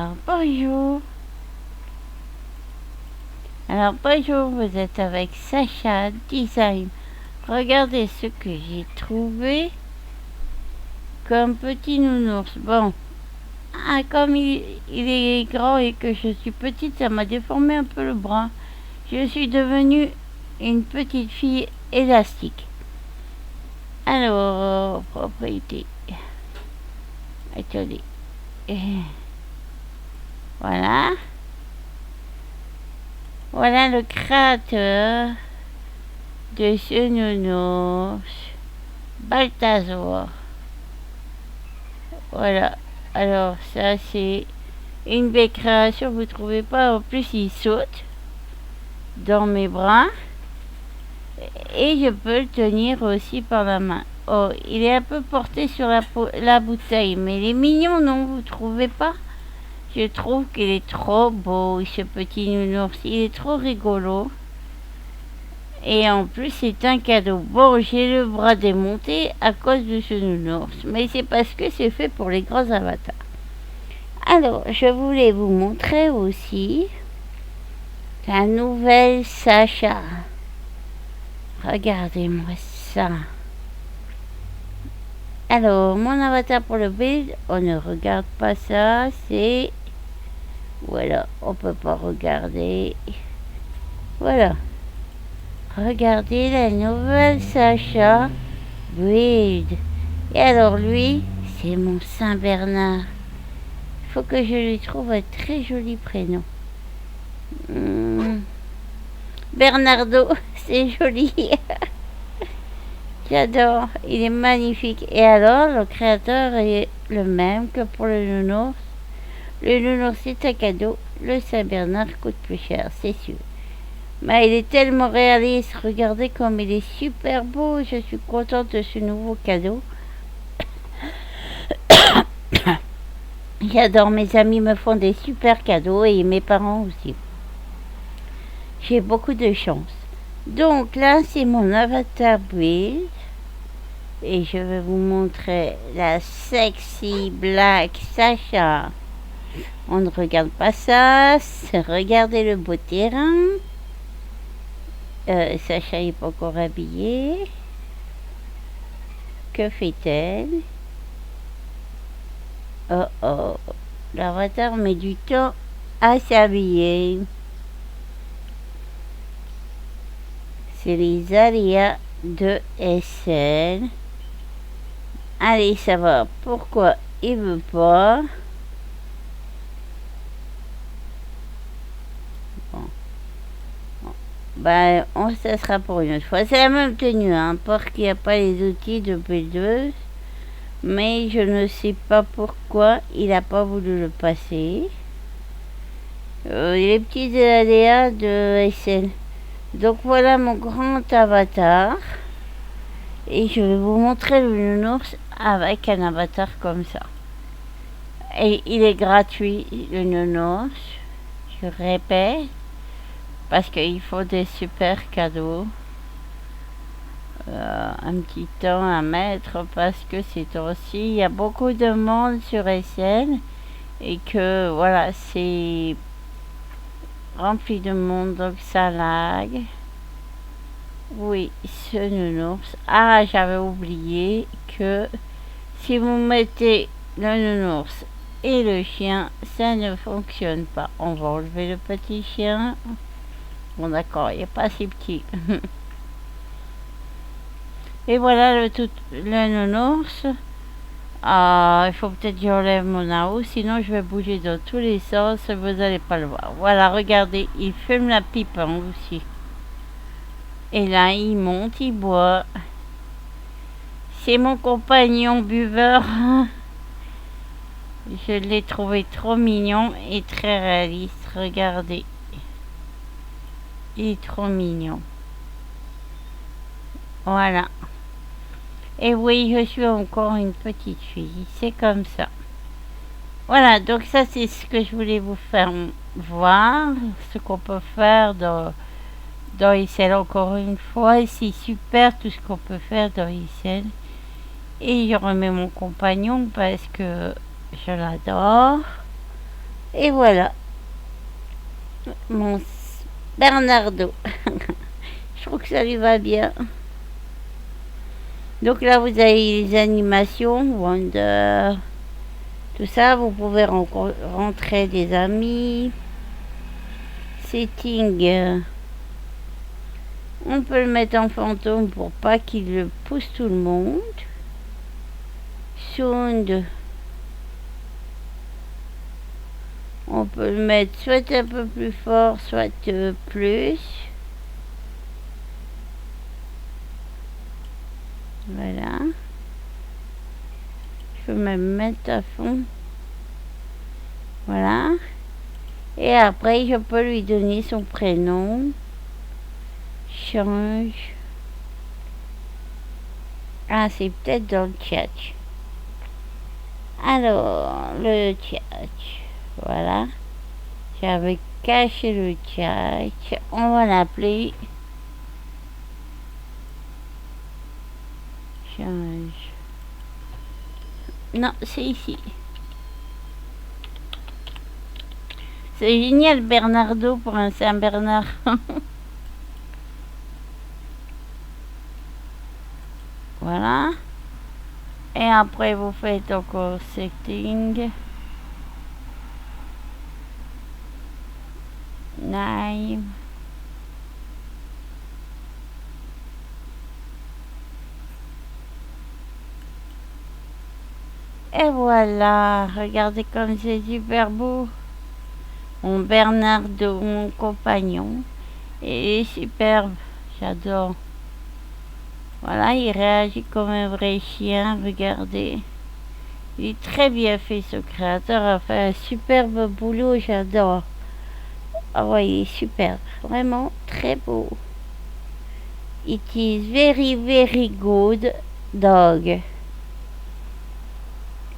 Alors, bonjour. Alors, bonjour, vous êtes avec Sacha Design. Regardez ce que j'ai trouvé comme petit nounours. Bon, comme il est grand et que je suis petite, ça m'a déformé un peu le bras. Je suis devenue une petite fille élastique. Alors, propriété. Attendez. Voilà. Voilà le créateur de ce nounours, Balthazar. Voilà. Alors ça c'est une belle création, vous trouvez pas? En plus il saute dans mes bras et je peux le tenir aussi par la main. Oh, il est un peu porté sur la bouteille, mais il est mignon, non? Vous trouvez pas? Je trouve qu'il est trop beau, ce petit nounours. Il est trop rigolo. Et en plus, c'est un cadeau. Bon, j'ai le bras démonté à cause de ce nounours. Mais c'est parce que c'est fait pour les grands avatars. Alors, je voulais vous montrer aussi la nouvelle Sacha. Regardez-moi ça. Alors, mon avatar pour le build, on ne regarde pas ça. C'est... Voilà, on peut pas regarder. Voilà. Regardez la nouvelle Sacha Build. Et alors lui, c'est mon Saint-Bernard. Il faut que je lui trouve un très joli prénom. Bernardo, c'est joli. J'adore, il est magnifique. Et alors, le créateur est le même que pour le nounours. Le nounours, c'est un cadeau. Le Saint-Bernard coûte plus cher, c'est sûr. Mais il est tellement réaliste. Regardez comme il est super beau. Je suis contente de ce nouveau cadeau. J'adore, mes amis me font des super cadeaux et mes parents aussi. J'ai beaucoup de chance. Donc là, c'est mon avatar build. Et je vais vous montrer la sexy black Sacha. On ne regarde pas ça. Regardez le beau terrain. Sacha n'est pas encore habillée. Que fait-elle? Oh oh, l'avatar met du temps à s'habiller. C'est les aléas de SL. Allez savoir pourquoi il veut pas. Bon. Ça sera pour une autre fois. C'est la même tenue, hein, parce qu'il n'y a pas les outils de P2. Mais je ne sais pas pourquoi il n'a pas voulu le passer. Les petits aléas de SL. Donc voilà mon grand avatar. Et je vais vous montrer le nounours avec un avatar comme ça. Et il est gratuit, le nounours. Je répète. Parce qu'il faut des super cadeaux. Un petit temps à mettre parce que ces temps-ci il y a beaucoup de monde sur SN et que voilà, c'est rempli de monde, donc ça lag. Oui, ce nounours. Ah, j'avais oublié que si vous mettez le nounours et le chien, ça ne fonctionne pas. On va enlever le petit chien. Bon d'accord, il n'est pas si petit. Et voilà le nounours. Il faut peut-être que j'enlève mon AO, sinon je vais bouger dans tous les sens et vous n'allez pas le voir. Voilà, regardez, il fume la pipe hein, aussi. Et là, il monte, il boit. C'est mon compagnon buveur. Je l'ai trouvé trop mignon et très réaliste. Regardez. Il est trop mignon. Voilà. Et oui, je suis encore une petite fille. C'est comme ça. Voilà, donc ça c'est ce que je voulais vous faire voir. Ce qu'on peut faire dans ICL encore une fois. C'est super tout ce qu'on peut faire dans ICL. Et je remets mon compagnon parce que je l'adore. Et voilà, mon Bernardo. Je trouve que ça lui va bien. Donc là, vous avez les animations, Wonder, tout ça. Vous pouvez rentrer des amis. Setting. On peut le mettre en fantôme pour pas qu'il le pousse tout le monde. Sound. On peut le mettre soit un peu plus fort, soit plus. Voilà. Je peux même mettre à fond. Voilà. Et après, je peux lui donner son prénom. Change. Ah, c'est peut-être dans le chat. Alors, le chat. Voilà. J'avais caché le chat. On va l'appeler. Change. Non, c'est ici. C'est génial, Bernardo, pour un Saint-Bernard. Voilà. Et après, vous faites encore setting. Name. Et voilà. Regardez comme c'est super beau. Mon Bernardo, mon compagnon. Il est superbe. J'adore. Voilà, il réagit comme un vrai chien. Regardez. Il est très bien fait, ce créateur a fait un superbe boulot, j'adore. Ah ouais, il est superbe, vraiment très beau. It is very, very good dog.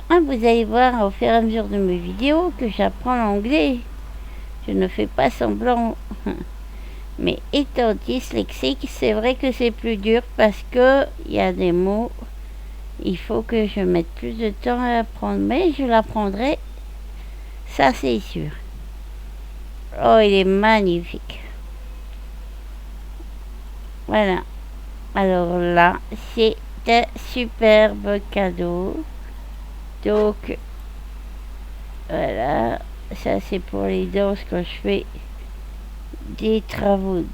Ah, vous allez voir au fur et à mesure de mes vidéos que j'apprends l'anglais. Je ne fais pas semblant. Mais étant dyslexique, c'est vrai que c'est plus dur parce que il y a des mots. Il faut que je mette plus de temps à apprendre, mais je l'apprendrai, ça c'est sûr. Oh, il est magnifique. Voilà. Alors là, c'est un superbe cadeau. Donc, voilà. Ça c'est pour les danses quand je fais des travaux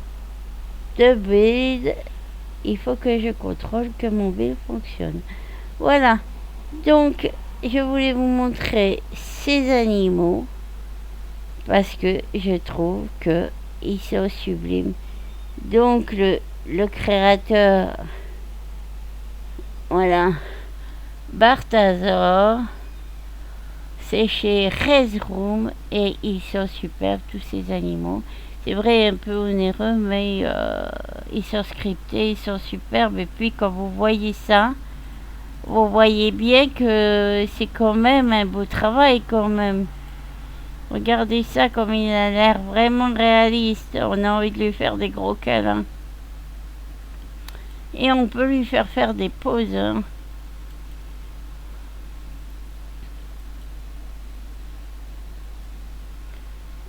de build. Il faut que je contrôle que mon build fonctionne. Voilà. Donc, je voulais vous montrer ces animaux parce que je trouve que ils sont sublimes. Donc, le créateur, voilà, Bartazor, c'est chez Resroom et ils sont superbes, tous ces animaux. C'est vrai, un peu onéreux, mais ils sont scriptés, ils sont superbes. Et puis, quand vous voyez ça, vous voyez bien que c'est quand même un beau travail quand même. Regardez ça comme il a l'air vraiment réaliste. On a envie de lui faire des gros câlins. Et on peut lui faire des pauses. Hein.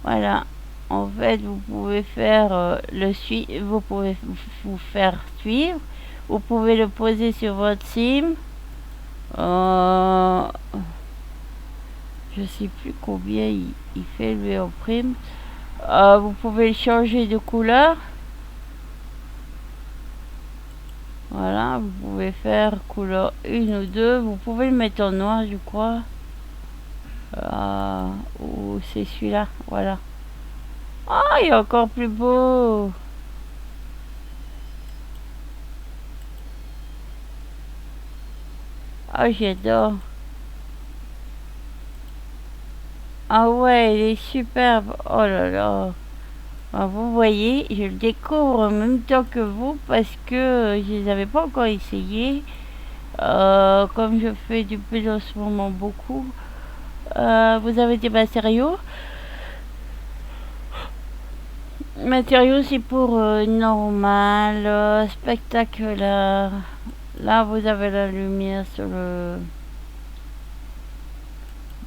Voilà. En fait, vous pouvez faire vous pouvez vous faire suivre. Vous pouvez le poser sur votre sim. Je sais plus combien il fait lui en prime. Vous pouvez le changer de couleur. Voilà, vous pouvez faire couleur 1 ou 2. Vous pouvez le mettre en noir, je crois. Ou c'est celui-là, voilà. Ah, il est encore plus beau. Ah, j'adore. Ah ouais, il est superbe. Oh là là. Ah, vous voyez, je le découvre en même temps que vous parce que je les avais pas encore essayés. Comme je fais du vélo en ce moment beaucoup. Vous avez des matériaux. Matériaux, c'est pour normal, spectaculaire. Là, vous avez la lumière sur le...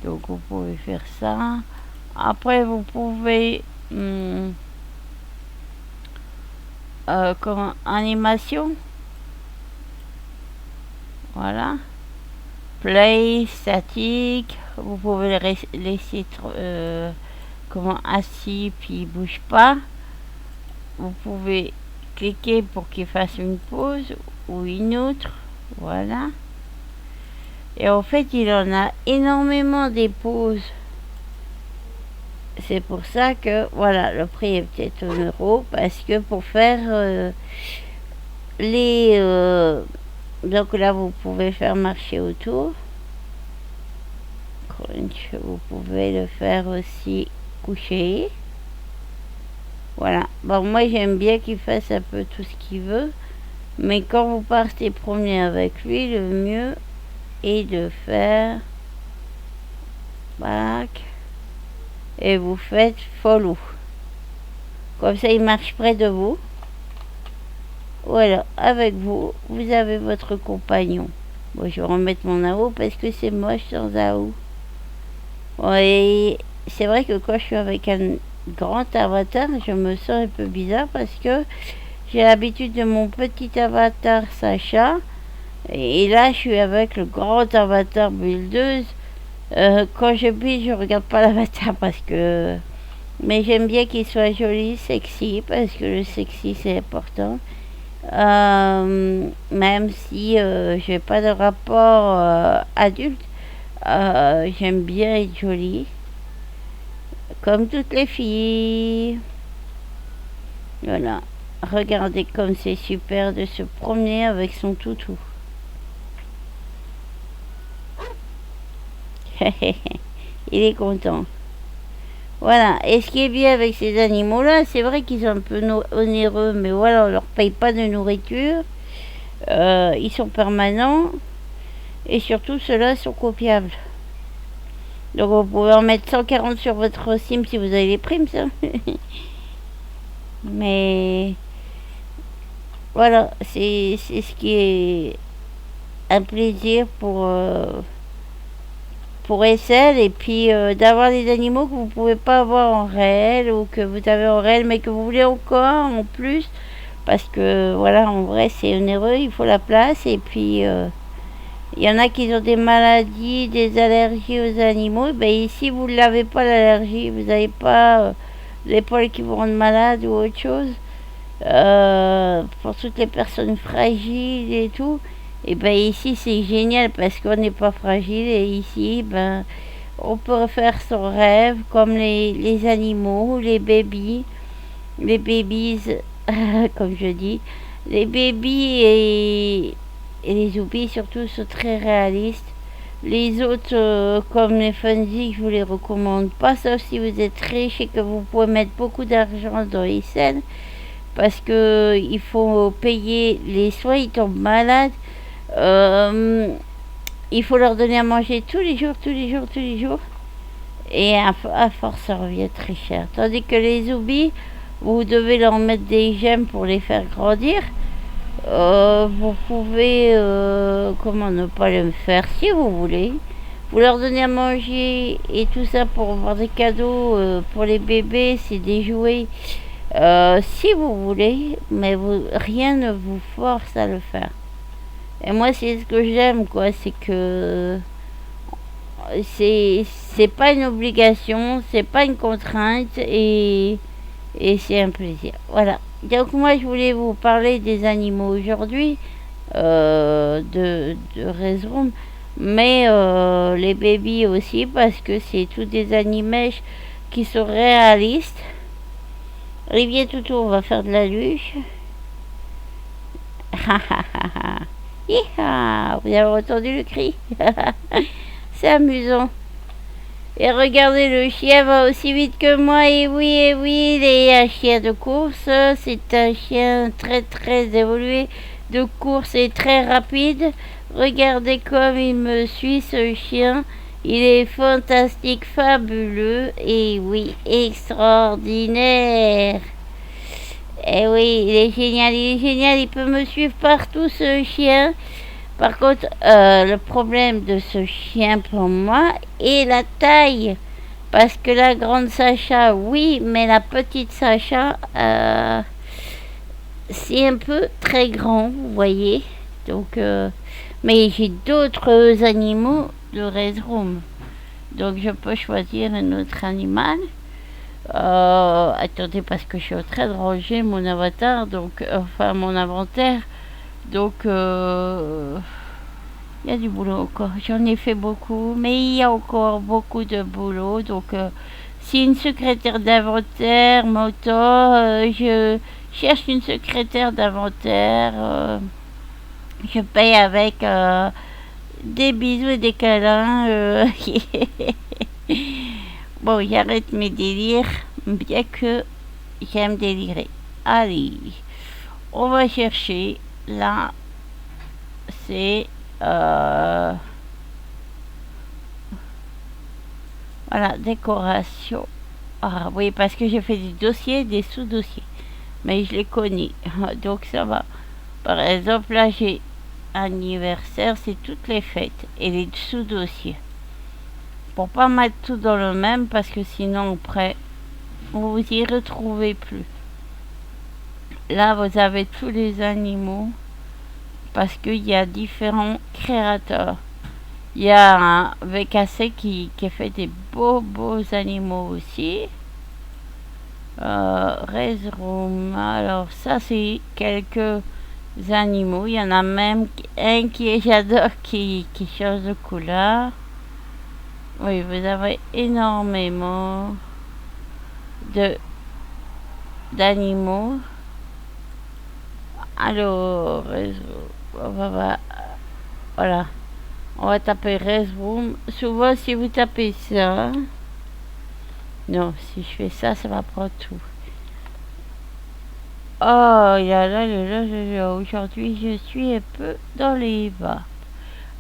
Donc, vous pouvez faire ça. Après, vous pouvez... comment, animation. Voilà. Play, statique. Vous pouvez le laisser comment, assis puis il bouge pas. Vous pouvez cliquer pour qu'il fasse une pause ou une autre. Voilà. Et en fait, il en a énormément des pauses. C'est pour ça que, voilà, le prix est peut-être 1 € parce que pour faire les... donc là, vous pouvez faire marcher autour. Crunch, vous pouvez le faire aussi coucher. Voilà. Bon, moi, j'aime bien qu'il fasse un peu tout ce qu'il veut. Mais quand vous partez promener avec lui, le mieux est de faire back et vous faites follow. Comme ça, il marche près de vous. Voilà, avec vous, vous avez votre compagnon. Bon, je vais remettre mon AO parce que c'est moche sans AO. Bon, et c'est vrai que quand je suis avec un grand avatar, je me sens un peu bizarre parce que j'ai l'habitude de mon petit avatar Sacha. Et là, je suis avec le grand avatar buildeuse. Quand je build, je regarde pas l'avatar parce que... Mais j'aime bien qu'il soit joli, sexy, parce que le sexy, c'est important. Même si j'ai pas de rapport adulte, j'aime bien être jolie. Comme toutes les filles. Voilà. Regardez comme c'est super de se promener avec son toutou. Il est content. Voilà. Et ce qui est bien avec ces animaux-là, c'est vrai qu'ils sont un peu onéreux, mais voilà, on leur paye pas de nourriture. Ils sont permanents. Et surtout, ceux-là sont copiables. Donc vous pouvez en mettre 140 sur votre sim si vous avez les primes, ça. Mais voilà, c'est ce qui est un plaisir pour SL, et puis d'avoir des animaux que vous pouvez pas avoir en réel ou que vous avez en réel mais que vous voulez encore en plus parce que voilà, en vrai c'est onéreux, il faut la place. Et puis il y en a qui ont des maladies, des allergies aux animaux. Ben ici vous ne l'avez pas, l'allergie, vous n'avez pas les poils qui vous rendent malade ou autre chose. Pour toutes les personnes fragiles et tout, et ben ici c'est génial parce qu'on n'est pas fragile, et ici ben on peut faire son rêve comme les animaux, les babies comme je dis, les babies et les oublis surtout sont très réalistes. Les autres comme les Funzy, je vous les recommande pas, sauf si vous êtes riche et que vous pouvez mettre beaucoup d'argent dans les scènes, parce que il faut payer les soins, ils tombent malades. Il faut leur donner à manger tous les jours. Et à force, ça revient très cher. Tandis que les zombies, vous devez leur mettre des gemmes pour les faire grandir. Vous pouvez, comment ne pas le faire si vous voulez. Vous leur donnez à manger et tout ça pour avoir des cadeaux pour les bébés, c'est des jouets. Si vous voulez, mais rien ne vous force à le faire. Et moi, c'est ce que j'aime, quoi, c'est que c'est pas une obligation, c'est pas une contrainte, et c'est un plaisir. Voilà. Donc moi, je voulais vous parler des animaux aujourd'hui, de Resroom, mais les bébés aussi, parce que c'est tous des animèches qui sont réalistes. Olivier Toutou, on va faire de la luche. Vous avez entendu le cri? C'est amusant. Et regardez, le chien va aussi vite que moi. Et oui, il est un chien de course. C'est un chien très très évolué de course et très rapide. Regardez comme il me suit, ce chien. Il est fantastique, fabuleux, et oui, extraordinaire. Et oui, il est génial, il peut me suivre partout, ce chien. Par contre, le problème de ce chien pour moi est la taille. Parce que la grande Sacha, oui, mais la petite Sacha, c'est un peu très grand, vous voyez. Donc, mais j'ai d'autres animaux de Restroom. Donc, je peux choisir un autre animal. Attendez, parce que je suis en train de ranger mon avatar, donc, enfin, mon inventaire. Donc, il y a du boulot encore. J'en ai fait beaucoup, mais il y a encore beaucoup de boulot. Donc, si une secrétaire d'inventaire m'entend, je cherche une secrétaire d'inventaire. Je paye avec des bisous et des câlins. Bon, j'arrête mes délires, bien que j'aime délirer. Allez, on va chercher. Là, c'est... voilà, décoration. Ah oui, parce que j'ai fait des dossiers, des sous-dossiers. Mais je les connais, donc ça va. Par exemple, là, j'ai anniversaire, c'est toutes les fêtes et les sous-dossiers. Pour pas mettre tout dans le même, parce que sinon, après, vous vous y retrouvez plus. Là, vous avez tous les animaux, parce qu'il y a différents créateurs. Il y a un VKC qui fait des beaux animaux aussi. Restroom. Alors ça c'est quelques animaux. Il y en a même un j'adore qui change de couleur. Oui, vous avez énormément d'animaux. Alors, voilà. On va taper Restroom. Souvent, si vous tapez ça... Non, si je fais ça, ça va prendre tout. Oh, là. Aujourd'hui, je suis un peu dans les bas.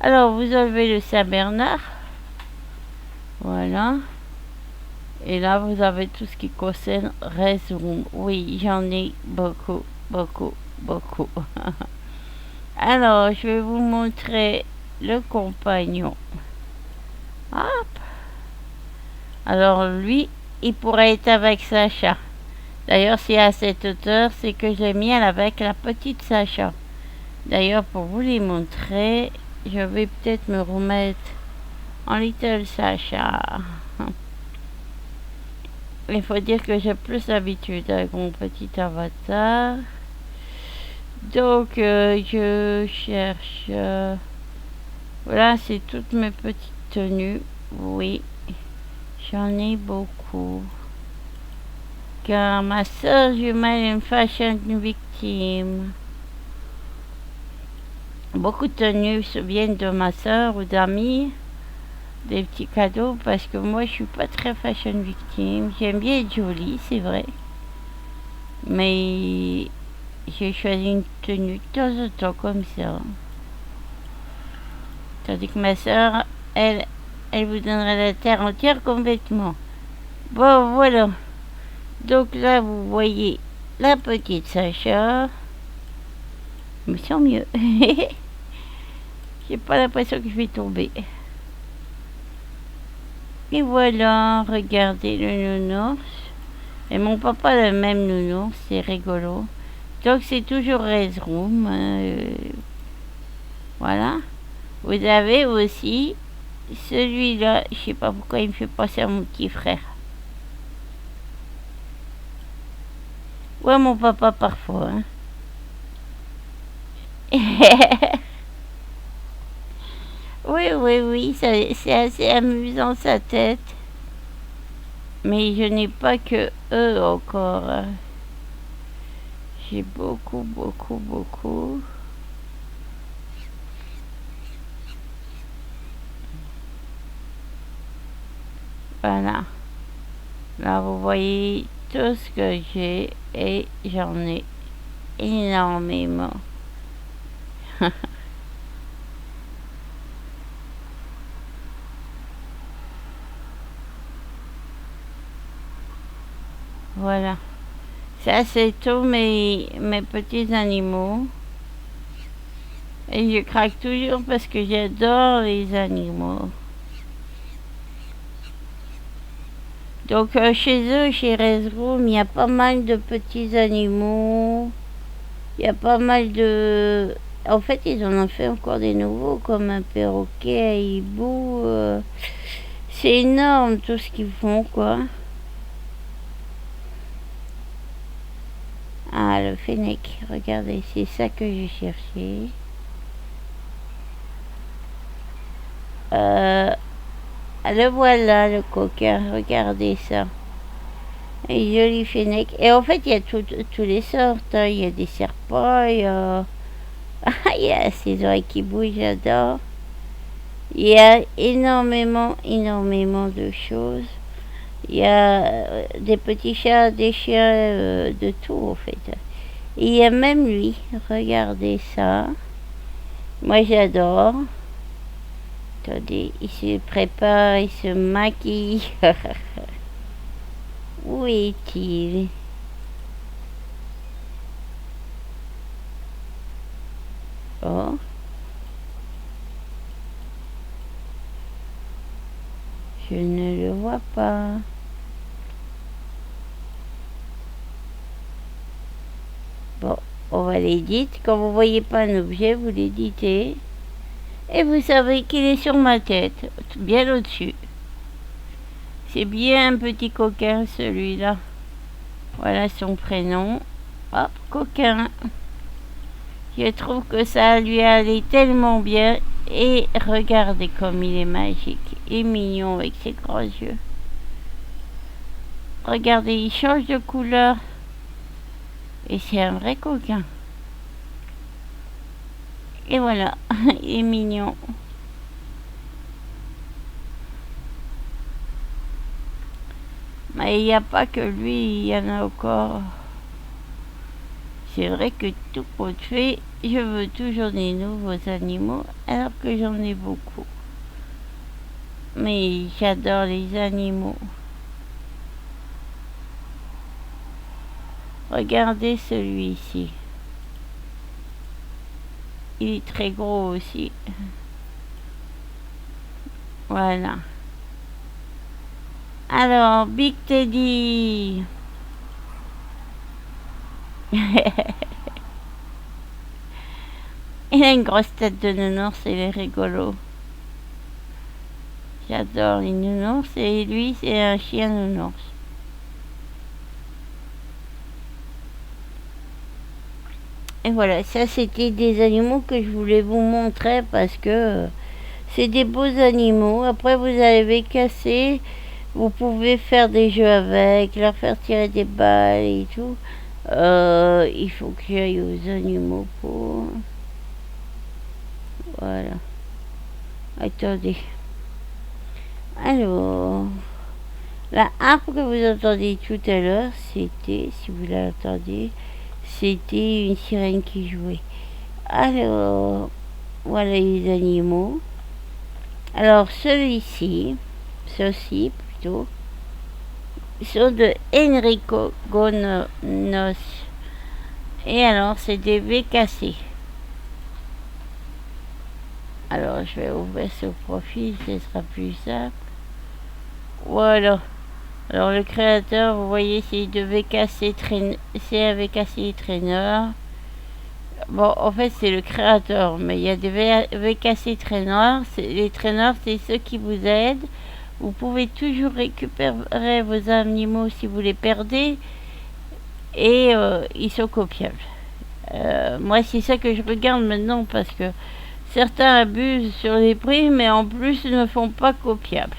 Alors, vous enlevez le Saint-Bernard. Voilà. Et là, vous avez tout ce qui concerne Restroom. Oui, j'en ai beaucoup. Alors, je vais vous montrer le compagnon. Hop. Alors, lui, il pourrait être avec Sacha. D'ailleurs, si à cette hauteur, c'est que j'ai mis avec la petite Sacha. D'ailleurs, pour vous les montrer, je vais peut-être me remettre en Little Sacha. Il faut dire que j'ai plus d'habitude avec mon petit avatar. Donc, je cherche... voilà, c'est toutes mes petites tenues. Oui, j'en ai beaucoup. Car ma soeur jumelle est une fashion victime. Beaucoup de tenues viennent de ma soeur ou d'amis, des petits cadeaux, parce que moi je suis pas très fashion victime. J'aime bien être jolie, c'est vrai. Mais j'ai choisi une tenue de temps en temps comme ça. Tandis que ma soeur, elle vous donnerait la terre entière complètement. Bon, voilà. Donc là, vous voyez la petite Sacha. Je me sens mieux. J'ai pas l'impression que je vais tomber. Et voilà, regardez le nounours. Et mon papa a le même nounours, c'est rigolo. Donc c'est toujours Restroom. Voilà. Vous avez aussi celui-là. Je sais pas pourquoi il me fait penser à mon petit frère. Ouais, mon papa parfois. Hein. Oui, c'est assez amusant sa tête. Mais je n'ai pas que eux encore. Hein. J'ai beaucoup. Voilà. Là, vous voyez tout ce que j'ai et j'en ai énormément. Voilà. Ça, c'est tous mes petits animaux. Et je craque toujours parce que j'adore les animaux. Donc chez eux, chez Resroom, il y a pas mal de petits animaux. Il y a pas mal de... En fait, ils en ont fait encore des nouveaux, comme un perroquet, un hibou. C'est énorme tout ce qu'ils font, quoi. Ah, le fennec, regardez, c'est ça que j'ai cherché. Le voilà, le coquin, regardez ça. Un joli fennec. Et en fait, il y a toutes les sortes, hein. Il y a des serpents, il y a... il y a ces oreilles qui bougent, j'adore. Il y a énormément de choses. Il y a des petits chats, des chiens, de tout en fait. Et il y a même lui, regardez ça. Moi j'adore. Attendez, il se prépare, il se maquille. Où est-il? Oh, je ne le vois pas. Bon, on va l'éditer. Quand vous voyez pas un objet, vous l'éditez. Et vous savez qu'il est sur ma tête, bien au-dessus. C'est bien un petit coquin celui-là. Voilà son prénom. Hop, coquin. Je trouve que ça lui allait tellement bien. Et regardez comme il est magique et mignon avec ses grands yeux. Regardez, il change de couleur. Et c'est un vrai coquin. Et voilà, il est mignon. Mais il n'y a pas que lui, il y en a encore. C'est vrai que tout compte fait, je veux toujours des nouveaux animaux alors que j'en ai beaucoup. Mais j'adore les animaux. Regardez celui-ci. Il est très gros aussi. Voilà. Alors, Big Teddy. Il a une grosse tête de nounours, il est rigolo. J'adore les nounours et lui, c'est un chien nounours. Et voilà, ça c'était des animaux que je voulais vous montrer parce que c'est des beaux animaux. Après, vous allez casser. Vous pouvez faire des jeux avec, leur faire tirer des balles et tout. Il faut que j'aille aux animaux pour... Voilà. Attendez. Alors, la harpe que vous entendiez tout à l'heure, c'était, si vous l'entendez, c'était une sirène qui jouait. Alors, voilà les animaux. Alors, celui-ci, ceux-ci plutôt, sont de Enrico Gonos. Et alors, c'est des VKC. Alors, je vais ouvrir ce profil, ce sera plus simple. Voilà. Alors, le créateur, vous voyez, c'est de VKC c'est un VKC traîneur. Bon, en fait, c'est le créateur, mais il y a des VKC traîneurs. Les traîneurs, c'est ceux qui vous aident. Vous pouvez toujours récupérer vos animaux si vous les perdez. Et ils sont copiables. Moi, c'est ça que je regarde maintenant parce que certains abusent sur les prix, mais en plus ne font pas copiables.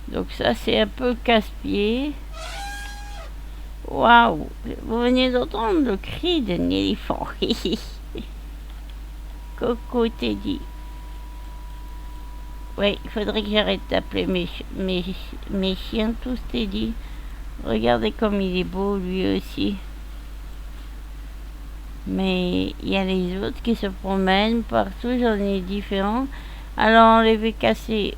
Donc ça, c'est un peu casse-pied. Waouh! Vous venez d'entendre le cri d'un éléphant. Coco Teddy. Ouais, il faudrait que j'arrête d'appeler mes chiens tous Teddy. Regardez comme il est beau lui aussi. Mais il y a les autres qui se promènent partout, j'en ai différents. Alors les VKC,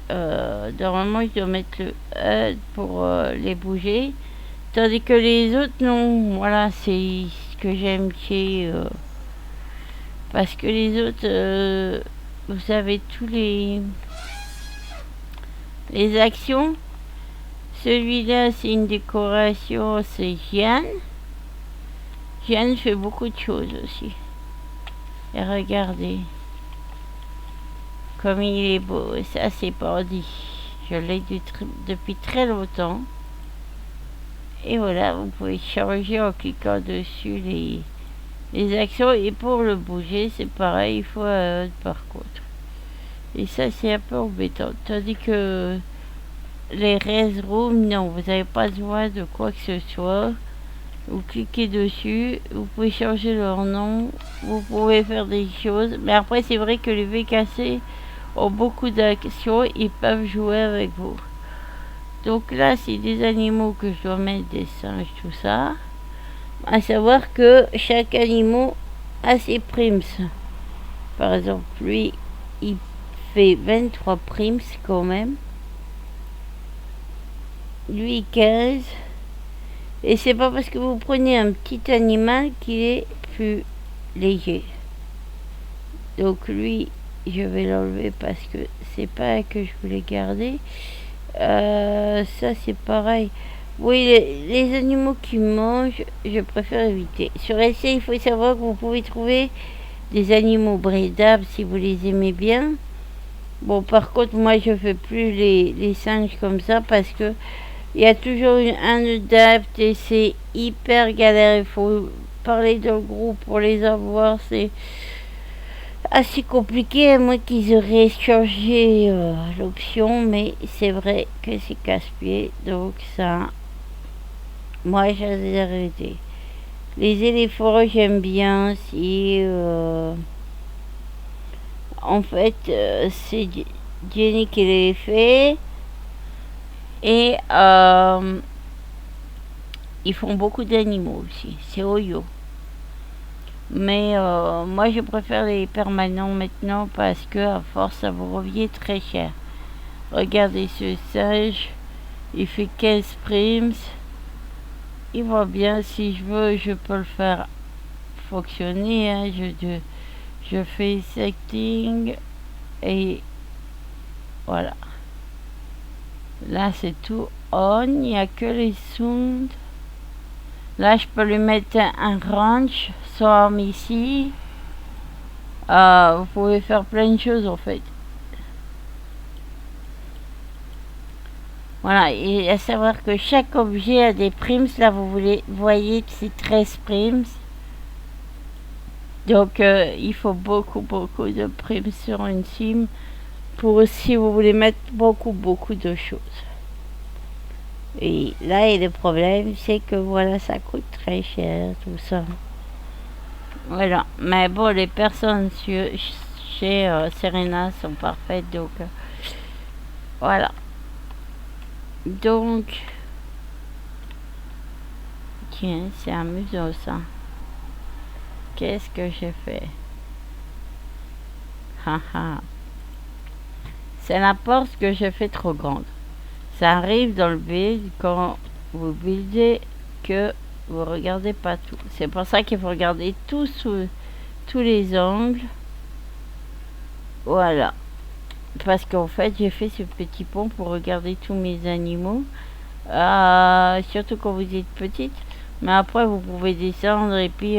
normalement je dois mettre le E pour les bouger. Tandis que les autres non, voilà, c'est ce que j'aime chez... parce que les autres, vous savez, tous les actions, Celui-là, c'est une décoration, c'est Jeanne. Jeanne fait beaucoup de choses aussi. Et regardez, comme il est beau. Ça, c'est Bandit. Je l'ai depuis très longtemps. Et voilà, vous pouvez changer en cliquant dessus les actions. Et pour le bouger, c'est pareil, il faut par contre. Et ça, c'est un peu embêtant. Tandis que les Restroom, non, vous n'avez pas besoin de quoi que ce soit. Vous cliquez dessus, vous pouvez changer leur nom, vous pouvez faire des choses. Mais après, c'est vrai que les VKC ont beaucoup d'actions, ils peuvent jouer avec vous. Donc là, c'est des animaux que je dois mettre, des singes, tout ça. À savoir que chaque animal a ses primes. Par exemple, lui, il fait 23 primes quand même. Lui, 15. Et c'est pas parce que vous prenez un petit animal qu'il est plus léger. Donc lui, je vais l'enlever parce que c'est pas que je voulais garder. Ça c'est pareil. Oui, les animaux qui mangent, je préfère éviter. Sur essai, il faut savoir que vous pouvez trouver des animaux bridables si vous les aimez bien. Bon, par contre, moi je fais plus les singes comme ça parce que il y a toujours un adapt et c'est hyper galère. Il faut parler dans le groupe pour les avoir. C'est assez compliqué, à moins qu'ils auraient changé l'option. Mais c'est vrai que c'est casse-pied. Donc ça, moi j'ai arrêté. Les éléphants, j'aime bien. Si en fait, c'est Jenny qui les fait. Et ils font beaucoup d'animaux aussi. C'est Oyo. Mais moi, je préfère les permanents maintenant parce que à force, ça vous revient très cher. Regardez ce singe. Il fait 15 primes. Il va bien. Si je veux, je peux le faire fonctionner. Hein. Je fais setting. Et voilà. Là, c'est tout on. Il n'y a que les sounds. Là, je peux lui mettre un range, soit ici. Vous pouvez faire plein de choses en fait. Voilà, et à savoir que chaque objet a des primes. Là, vous voyez que c'est 13 primes. Donc, il faut beaucoup de primes sur une sim pour si vous voulez mettre beaucoup de choses. Et là, et le problème, c'est que voilà, ça coûte très cher, tout ça. Voilà, mais bon, les personnes chez Serena sont parfaites, donc voilà. Donc, tiens, c'est amusant ça. Qu'est-ce que j'ai fait? Haha. C'est la porte que j'ai fait trop grande. Ça arrive dans le build quand vous buildez que vous regardez pas tout. C'est pour ça qu'il faut regarder tout sous tous les angles. Voilà. Parce qu'en fait, j'ai fait ce petit pont pour regarder tous mes animaux. Surtout quand vous êtes petite. Mais après, vous pouvez descendre et puis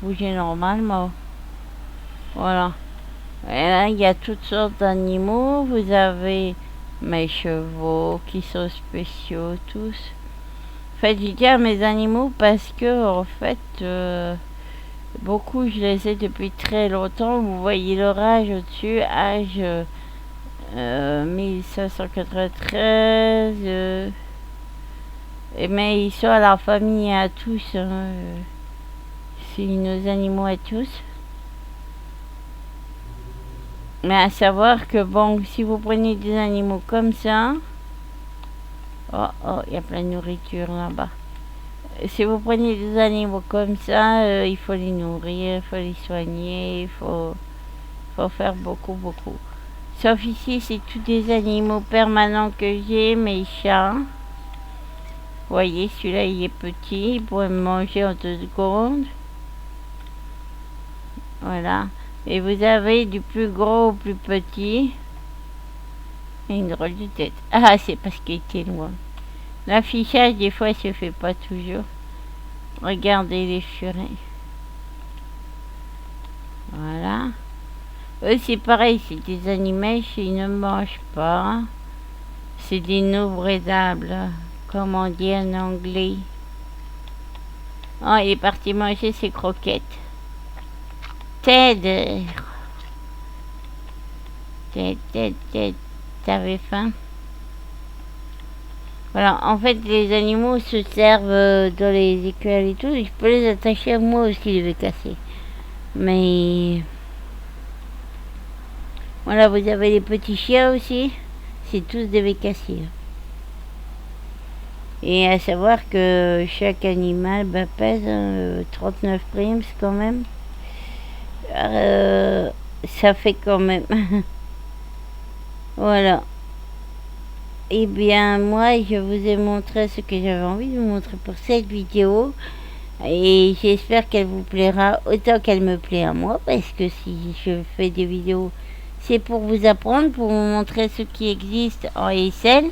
bouger normalement. Voilà. Et là, il y a toutes sortes d'animaux. Vous avez mes chevaux qui sont spéciaux, tous. En fait, j'ai dit à mes animaux parce que, en fait, beaucoup, je les ai depuis très longtemps. Vous voyez leur âge au-dessus, âge 1593. Mais ils sont à la famille à tous. Hein, c'est nos animaux à tous. Mais à savoir que bon, si vous prenez des animaux comme ça, il y a plein de nourriture là-bas. Si vous prenez des animaux comme ça, il faut les nourrir, il faut les soigner, il faut faire beaucoup. Sauf ici, c'est tous des animaux permanents que j'ai, mes chats. Vous voyez, celui-là, il est petit, il pourrait me manger en 2 secondes. Voilà. Et vous avez du plus gros au plus petit. Et une drôle de tête. Ah, c'est parce qu'il était loin. L'affichage, des fois, se fait pas toujours. Regardez les furets. Voilà. Eux, c'est pareil, c'est des animaux, ils ne mangent pas. C'est des non bredables, comme on dit en anglais. Oh, il est parti manger ses croquettes. Ted, Ted, t'avais faim? Voilà, en fait, les animaux se servent dans les écuelles et tout. Je peux les attacher à moi aussi, les casser. Mais voilà, vous avez les petits chiens aussi. C'est tous des bécassiers. Et à savoir que chaque animal pèse 39 primes quand même. Ça fait quand même. Voilà. Eh bien, moi, je vous ai montré ce que j'avais envie de vous montrer pour cette vidéo. Et j'espère qu'elle vous plaira autant qu'elle me plaît à moi. Parce que si je fais des vidéos, c'est pour vous apprendre, pour vous montrer ce qui existe en ESL.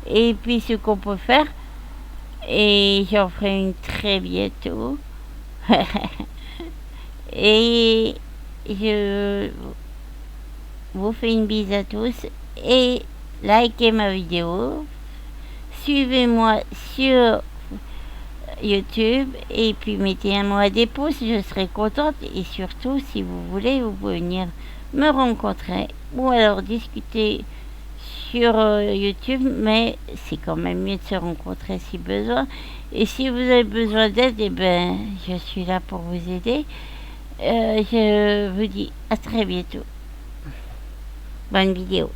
Et puis ce qu'on peut faire. Et j'en ferai une très bientôt. Et je vous fais une bise à tous. Et likez ma vidéo. Suivez-moi sur YouTube. Et puis mettez-moi des pouces. Je serai contente. Et surtout, si vous voulez, vous pouvez venir me rencontrer. Ou alors discuter sur YouTube, mais c'est quand même mieux de se rencontrer si besoin. Et si vous avez besoin d'aide, eh ben, je suis là pour vous aider. Je vous dis à très bientôt. Bonne vidéo.